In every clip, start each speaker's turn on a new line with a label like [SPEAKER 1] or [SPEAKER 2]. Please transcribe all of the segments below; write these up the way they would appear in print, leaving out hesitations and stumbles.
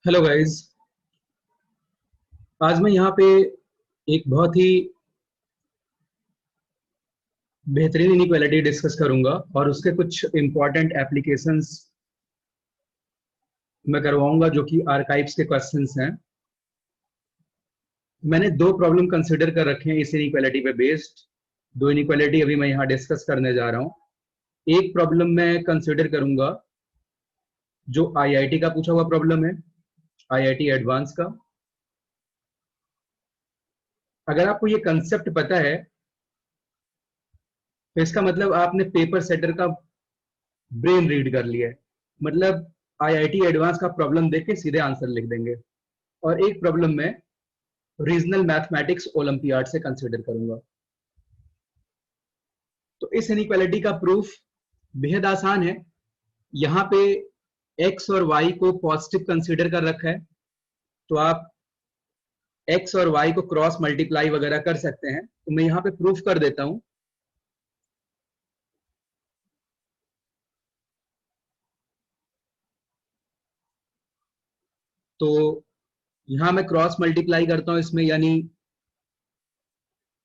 [SPEAKER 1] Hello guys. आज मैं यहाँ पे एक बहुत ही बेहतरीन इनइक्वालिटी डिस्कस करूंगा और उसके कुछ इंपॉर्टेंट एप्लीकेशंस मैं करवाऊंगा जो कि आर्काइव्स के क्वेश्चंस हैं। मैंने दो प्रॉब्लम कंसिडर कर रखे हैं इस इनइक्वालिटी पे बेस्ड। दो इनइक्वालिटी अभी मैं यहाँ डिस्कस करने जा रहा हूँ। एक प्रॉब्लम मैं कंसिडर करूंगा जो आईआईटी का पूछा हुआ प्रॉब्लम है, आईआईटी एडवांस का। अगर आपको ये कंसेप्ट पता है तो इसका मतलब आपने पेपर सेटर का ब्रेन रीड कर लिया है। मतलब आईआईटी एडवांस का प्रॉब्लम देख के सीधे आंसर लिख देंगे। और एक प्रॉब्लम में रीजनल मैथमेटिक्स ओलंपियाड से कंसीडर करूंगा। तो इस इनइक्वालिटी का प्रूफ बेहद आसान है। यहाँ पे x और y को पॉजिटिव कंसीडर कर रखा है, तो आप x और y को क्रॉस मल्टीप्लाई वगैरह कर सकते हैं। तो मैं यहाँ पे प्रूफ कर देता हूं। तो यहां मैं क्रॉस मल्टीप्लाई करता हूं इसमें, यानी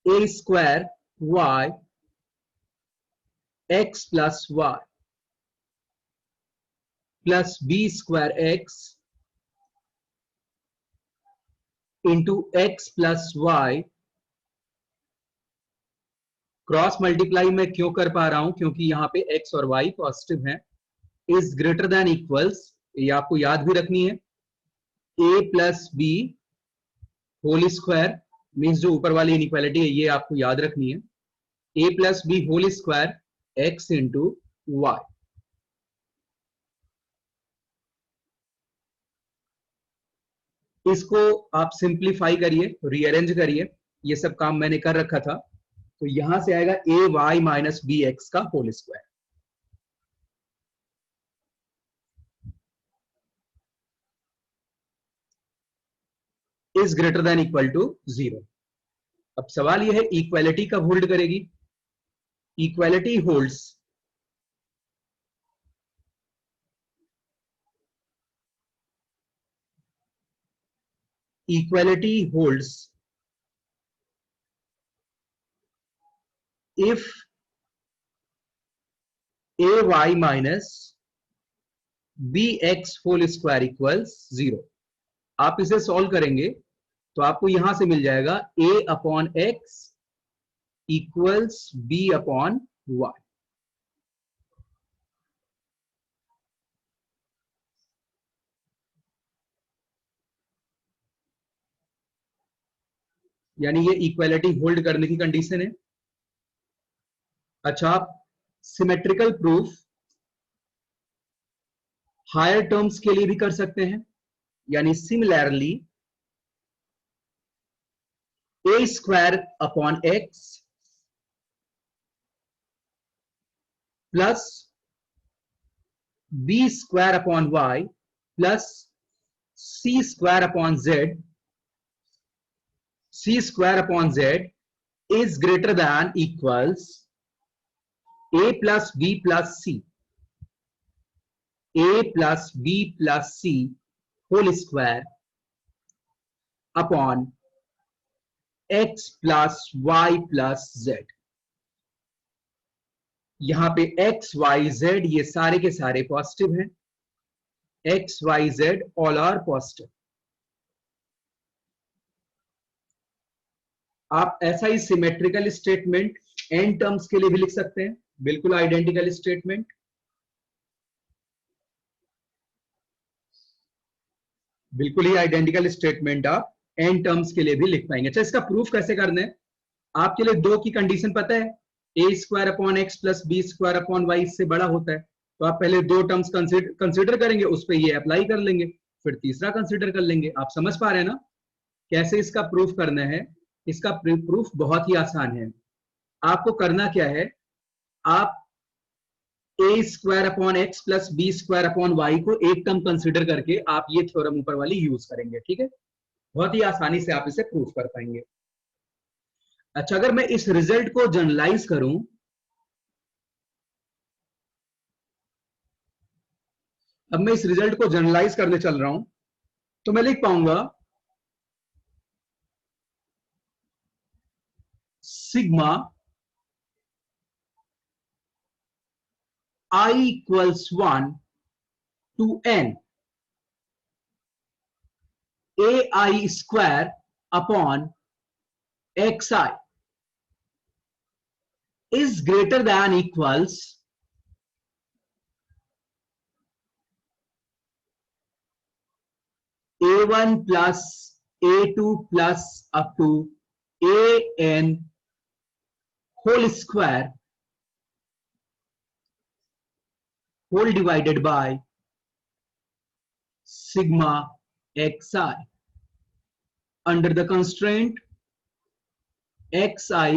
[SPEAKER 1] a square y x plus y plus b square x into X plus Y. Cross multiply मैं क्यों कर पा रहा हूं? क्योंकि यहां पे x और y पॉजिटिव हैं। इज ग्रेटर देन इक्वल्स, ये आपको याद भी रखनी है। a plus B whole square means जो ऊपर वाली इनइक्वालिटी है ये आपको याद रखनी है। a plus B whole square x into Y. इसको आप सिंप्लीफाई करिए, रीअरेंज करिए। ये सब काम मैंने कर रखा था। तो यहां से आएगा A Y minus B X का whole square is greater than equal to 0। अब सवाल यह है इक्वालिटी कब होल्ड करेगी? Equality holds equality holds if ay minus bx whole square equals 0। आप इसे सॉल्व करेंगे तो आपको यहां से मिल जाएगा a upon x equals b upon y. यानी ये इक्वालिटी होल्ड करने की कंडीशन है। अच्छा, आप सिमेट्रिकल प्रूफ हायर टर्म्स के लिए भी कर सकते हैं। यानी similarly A square upon x plus B square upon Y plus C square upon Z, c square upon z is greater than equals a plus b plus c, a plus b plus c whole square upon x plus y plus z। यहां पे x y z ये सारे के सारे positive हैं। x y z all are positive. आप ऐसा ही सिमेट्रिकल स्टेटमेंट n टर्म्स के लिए भी लिख सकते हैं, बिल्कुल आइडेंटिकल स्टेटमेंट। बिल्कुल ही आइडेंटिकल स्टेटमेंट आप n टर्म्स के लिए भी लिख पाएंगे। अच्छा, इसका प्रूफ कैसे करना है? आपके लिए दो की कंडीशन पता है, a square upon x plus B square upon y इससे बड़ा होता है। तो आप पहले दो टर्म्स कंसिडर करेंगे, उस पर ये अप्लाई कर लेंगे, फिर तीसरा कंसिडर कर लेंगे। आप समझ पा रहे हैं ना कैसे इसका प्रूफ करना है? इसका प्रूफ बहुत ही आसान है। आपको करना क्या है, आप a square upon x plus B square upon y को एक टर्म कंसिडर करके आप ये थ्योरम ऊपर वाली यूज करेंगे। ठीक है, बहुत ही आसानी से आप इसे प्रूफ कर पाएंगे। अच्छा, अगर मैं इस रिजल्ट को जनरलाइज करूं, अब मैं इस रिजल्ट को जनरलाइज करने चल रहा हूं। तो मैं लिख पाऊंगा sigma I equals 1 to n ai square upon xi is greater than equals a1 plus a2 plus up to an whole square whole divided by sigma xi under the constraint xi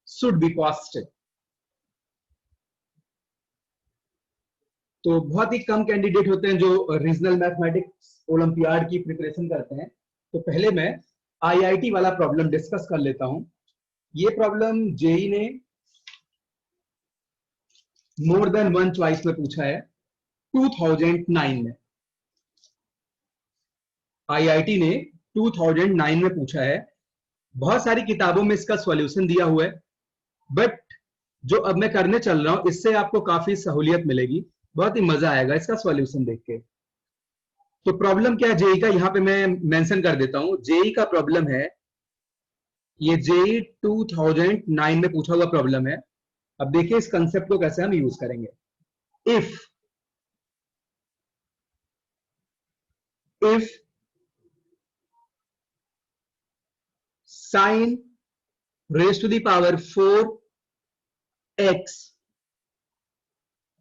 [SPEAKER 1] should be positive. तो बहुत ही कम candidate होते हैं जो regional mathematics olympiad की preparation करते हैं। तो पहले मैं आईआईटी वाला प्रॉब्लम डिस्कस कर लेता हूं। ये प्रॉब्लम जेई ने मोर देन वन चॉइस में पूछा है 2009 में। आईआईटी ने 2009 में पूछा है। बहुत सारी किताबों में इसका सॉल्यूशन दिया हुआ है, बट जो अब मैं करने चल रहा हूं इससे आपको काफी सहूलियत मिलेगी, बहुत ही मजा आएगा इसका सॉल्यूशन देख के। तो प्रॉब्लम क्या है जेई का, यहां पे मैं मेंशन कर देता हूं। जेई का प्रॉब्लम है, ये जेई 2009 में पूछा हुआ प्रॉब्लम है। अब देखिए इस कंसेप्ट को कैसे हम यूज करेंगे। If sine raise to the power 4x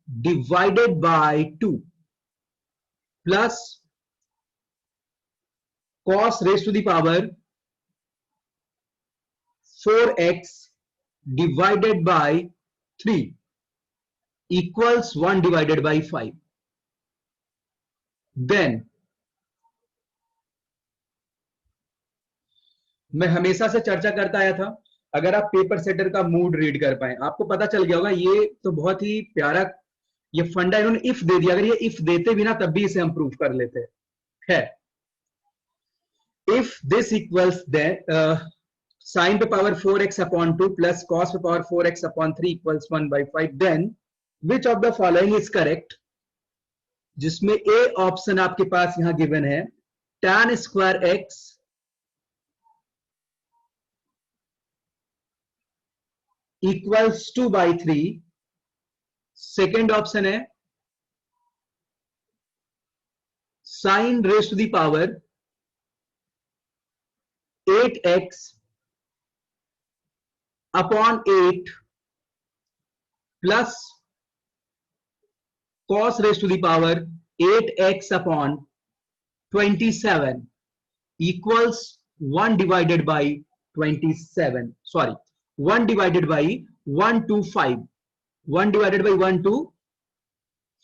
[SPEAKER 1] divided by 2 plus cos raised to the power 4x divided by 3 equals 1 divided by 5. Then मैं हमेशा से चर्चा करता आया था, अगर आप पेपर सेटर का मूड रीड कर पाए आपको पता चल गया होगा। ये तो बहुत ही प्यारा ये फंडा इन्होंने इफ दे दिया, अगर ये इफ देते भी ना तब भी इसे हम प्रूव कर लेते है। If this equals then sine पे power 4x upon 2 plus cos पे power 4x upon 3 equals 1 by 5, then which of the following is correct. जिसमें ए ऑप्शन आपके पास यहां गिवन है tan square x equals 2 by 3। Second option है sine raise to the power 8x upon 8 plus cos raise to the power 8x upon 27 equals 1 divided by 27, sorry 1 divided by 1 to 5, 1 divided by 1 to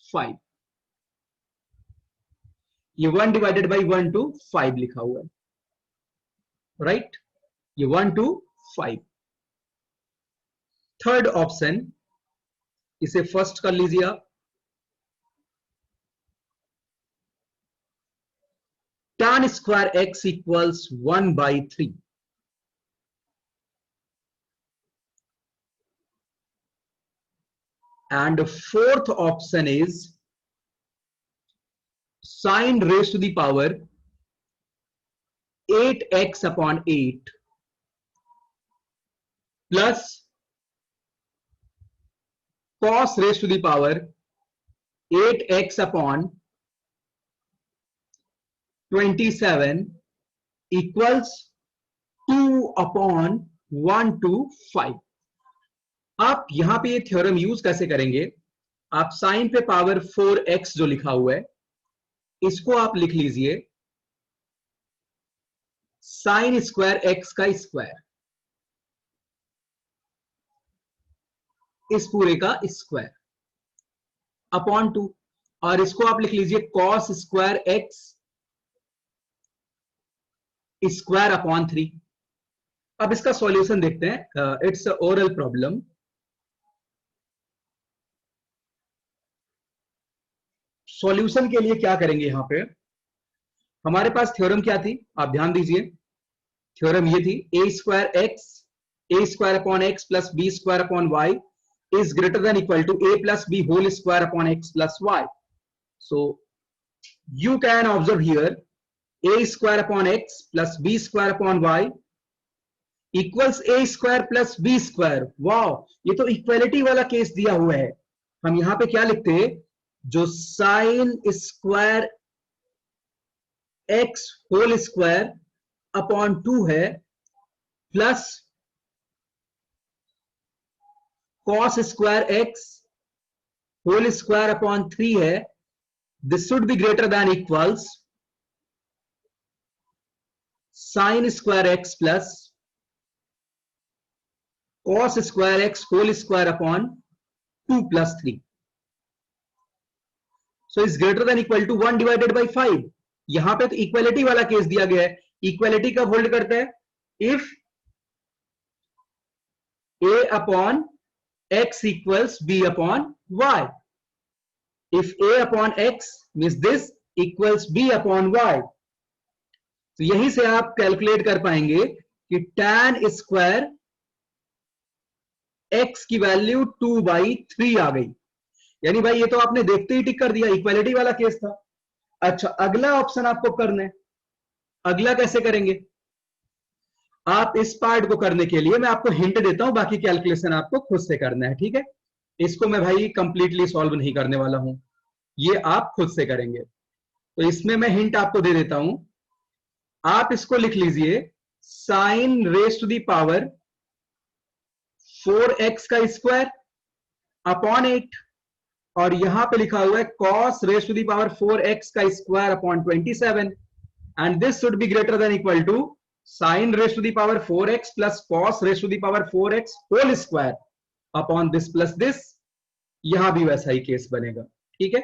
[SPEAKER 1] 5, ये 1 divided by 1 to 5 लिखा हुआ है, right ये 1 to 5। Third option इसे first कर लीजिए आप, tan square x equals 1 by 3। And fourth option is sine raised to the power 8x upon 8 plus cos raised to the power 8x upon 27 equals 2 upon 1 to 5। आप यहां पे ये theorem use कैसे करेंगे, आप साइन पे पावर 4x जो लिखा हुआ है इसको आप लिख लीजिए साइन स्क्वायर x का स्क्वायर, इस पूरे का स्क्वायर अपॉन 2, और इसको आप लिख लीजिए cos square x square upon 3। अब इसका सॉल्यूशन देखते हैं। It's oral problem. सॉल्यूशन के लिए क्या करेंगे, यहां पे हमारे पास थ्योरम क्या थी, आप ध्यान दीजिए। थ्योरम ये थी, a square upon x plus B square upon y is greater than equal to a plus B whole square upon x plus y. So you can observe here a square upon x plus b square upon y equals a square plus b square. Wow, ये तो equality वाला case दिया हुआ है. हम यहां पे क्या लिखते हैं, जो sine square x whole square upon 2 है plus cos square x whole square upon 3 है. This should be greater than equals sin square x plus cos square x whole square upon 2 plus 3. So is greater than equal to 1 divided by 5. यहां पे तो equality वाला case दिया गया है. Equality कब hold करता है, if a upon x equals b upon y. If a upon x means this equals b upon y. तो यहीं से आप कैलकुलेट कर पाएंगे कि tan स्क्वायर x की वैल्यू 2/3 आ गई. यानी भाई ये तो आपने देखते ही टिक कर दिया, इक्वालिटी वाला केस था. अच्छा, अगला ऑप्शन आपको करना है. अगला कैसे करेंगे, आप इस पार्ट को करने के लिए मैं आपको हिंट देता हूं, बाकी कैलकुलेशन आपको खुद से करना है. ठीक है, इसको मैं भाई कंप्लीटली सॉल्व नहीं करने वाला हूं, ये आप खुद से करेंगे. तो इसमें मैं हिंट आपको दे देता हूं. आप इसको लिख लीजिए sine raise to the power 4x का स्क्वायर अपॉन 8, और यहां पे लिखा हुआ है cos raise to the power 4x का square upon 27, and this should be greater than equal to sine raise to the power 4x plus cos raise to the power 4x whole square upon this plus this. यहां भी वैसा ही case बनेगा. ठीक है,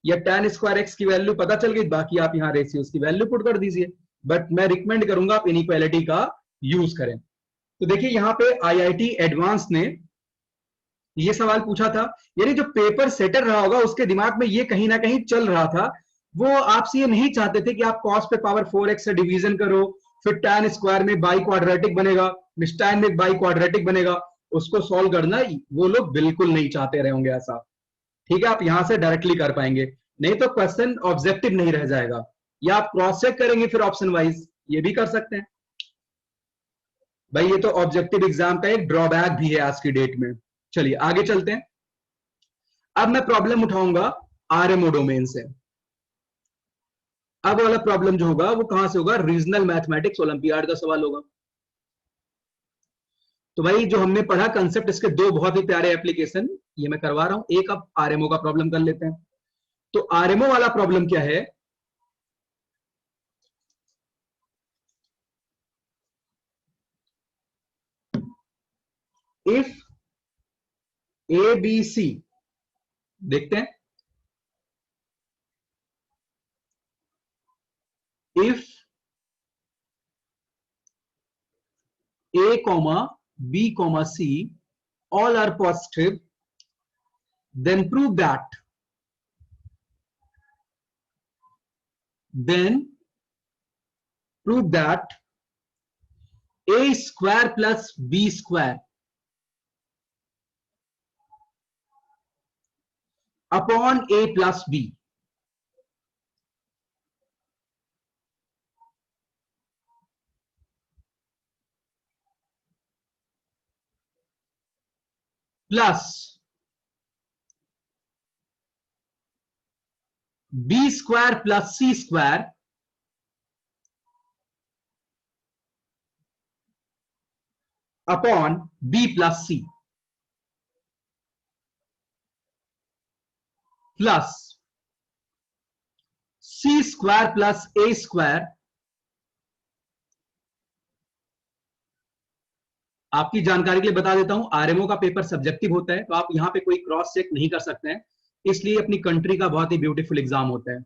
[SPEAKER 1] या tan square x की value पता चल गई, बाकी आप यहां रेशियोज की वैल्यू पुट कर दीजिए. बट मैं रिकमेंड करूंगा आप इनइक्वालिटी का यूज करें. तो देखिए यहां पे आईआईटी एडवांस ने ये सवाल पूछा था, यानी जो पेपर सेटर रहा होगा उसके दिमाग में ये कहीं ना कहीं चल रहा था. वो आपसे ये नहीं चाहते थे कि आप कॉस पे पावर 4x से डिवीजन करो, फिर tan स्क्वायर में बाई क्वाड्रेटिक बनेगा, tan में बाई क्वाड्रेटिक बनेगा, उसको सॉल्व करना वो लोग बिल्कुल नहीं चाहते रहे होंगे ऐसा. ठीक है, आप यहां से डायरेक्टली कर पाएंगे, नहीं तो क्वेश्चन ऑब्जेक्टिव नहीं रह जाएगा. या आप क्रॉस चेक करेंगे फिर ऑप्शन वाइज, ये भी कर सकते हैं. भाई ये तो ऑब्जेक्टिव एग्जाम का एक ड्रॉबैक भी है आज की डेट में. चलिए आगे चलते हैं. अब मैं प्रॉब्लम उठाऊंगा आरएमओ डोमेन से. अब वाला प्रॉब्लम जो होगा वो कहां से होगा, रीजनल मैथमेटिक्स ओलंपियाड का सवाल होगा. तो भाई जो हमने पढ़ा कंसेप्ट, इसके दो बहुत ही प्यारे एप्लीकेशन ये मैं करवा रहा हूं. एक अब आरएमओ का प्रॉब्लम कर लेते हैं. तो आरएमओ वाला प्रॉब्लम क्या है, इफ ए बी सी, देखते हैं, if A comma B comma C all are positive, then prove that A square plus B square upon A plus B plus B square plus C square upon B plus C plus C square plus A square. आपकी जानकारी के लिए बता देता हूं, RMO का paper subjective होता है, तो आप यहां पे कोई क्रॉस चेक नहीं कर सकते हैं, इसलिए अपनी कंट्री का बहुत ही ब्यूटीफुल एग्जाम होता है.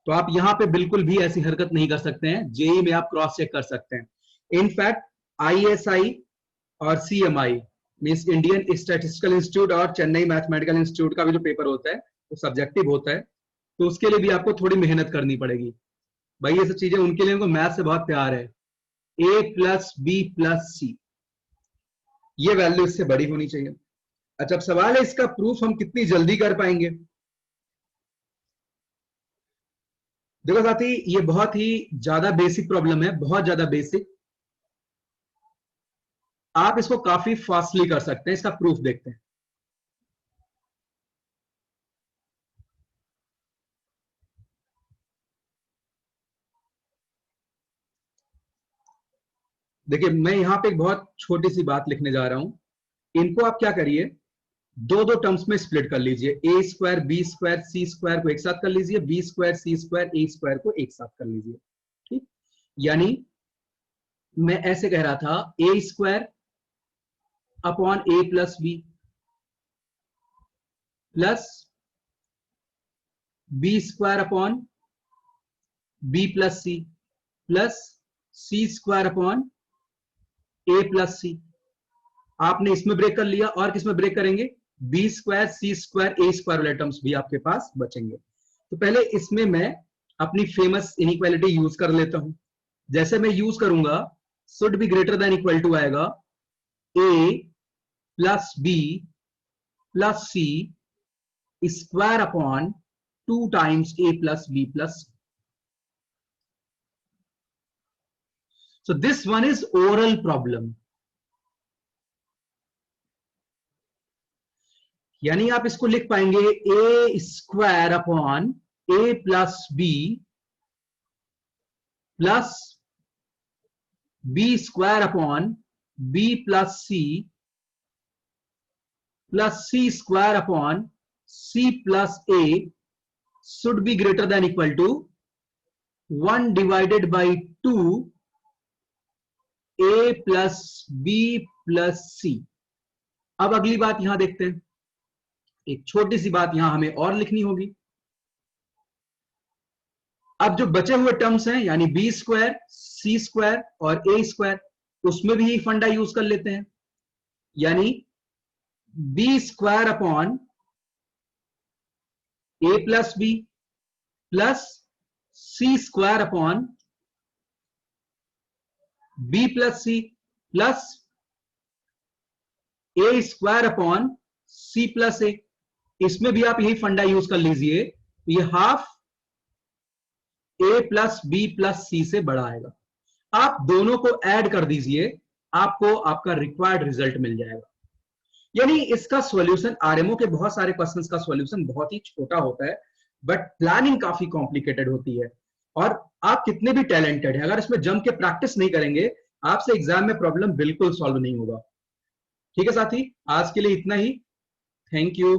[SPEAKER 1] तो आप यहां पे बिल्कुल भी ऐसी हरकत नहीं कर सकते हैं. जेई में आप क्रॉस चेक कर सकते हैं. इनफैक्ट आईएसआई और CMI means Indian statistical institute और चेन्नई मैथमेटिकल इंस्टीट्यूट का भी जो पेपर होता है वो सब्जेक्टिव होता है, तो उसके लिए भी आपको थोड़ी मेहनत करनी पड़ेगी. भाई ये सब चीजें उनके लिए, उनको मैथ से बहुत प्यार है। a प्लस बी प्लस सी, ये वैल्यू इससे बड़ी होनी चाहिए। अच्छा, अब सवाल है इसका प्रूफ हम कितनी जल्दी कर पाएंगे। देखो साथी, ये बहुत ही ज्यादा बेसिक प्रॉब्लम है, बहुत ज्यादा बेसिक। आप इसको काफी फास्टली कर सकते हैं। इसका प्रूफ देखते हैं। देखिए, मैं यहां पे एक बहुत छोटी सी बात लिखने जा रहा हूं। इनको आप क्या करिए, दो दो टर्म्स में स्प्लिट कर लीजिए। ए square B square c square को एक साथ कर लीजिए, B square c square a square को एक साथ कर लीजिए। ठीक, यानी मैं ऐसे कह रहा था, a square upon a plus b plus B square upon b plus c plus C square upon a plus c. आपने इसमें ब्रेक कर लिया, और किसमें ब्रेक करेंगे, b square c square a square वाले टर्म्स भी आपके पास बचेंगे। तो पहले इसमें मैं अपनी फेमस इनइक्वालिटी यूज कर लेता हूं। जैसे मैं यूज करूंगा, should be greater than equal to आएगा a plus b plus C square upon 2 times a plus b plus. So this one is oral problem, यानी आप इसको लिख पाएंगे a square upon a plus b plus B square upon b plus C square upon c plus a should be greater than equal to 1 divided by 2 a plus b plus c. अब अगली बात यहां देखते हैं, एक छोटी सी बात यहां हमें और लिखनी होगी। अब जो बचे हुए टर्म्स हैं, यानी बी स्क्वायर सी स्क्वायर और ए स्क्वायर, उसमें भी यही फंडा यूज कर लेते हैं। यानी b square upon a plus b plus C square upon b plus c plus a square upon c plus a. इसमें भी आप यही फंडा यूज कर लीजिए, ये half a plus b plus c से बड़ा आएगा। आप दोनों को ऐड कर दीजिए, आपको आपका रिक्वायर्ड रिजल्ट मिल जाएगा। यानी इसका सॉल्यूशन, आरएमओ के बहुत सारे क्वेश्चंस का सॉल्यूशन बहुत ही छोटा होता है, बट प्लानिंग काफी कॉम्प्लिकेटेड होती है। और आप कितने भी टैलेंटेड हैं, अगर इसमें जम के प्रैक्टिस नहीं करेंगे, आपसे एग्जाम में प्रॉब्लम बिल्कुल सॉल्व नहीं होगा। ठीक है साथी, आज के लिए इतना ही। Thank you.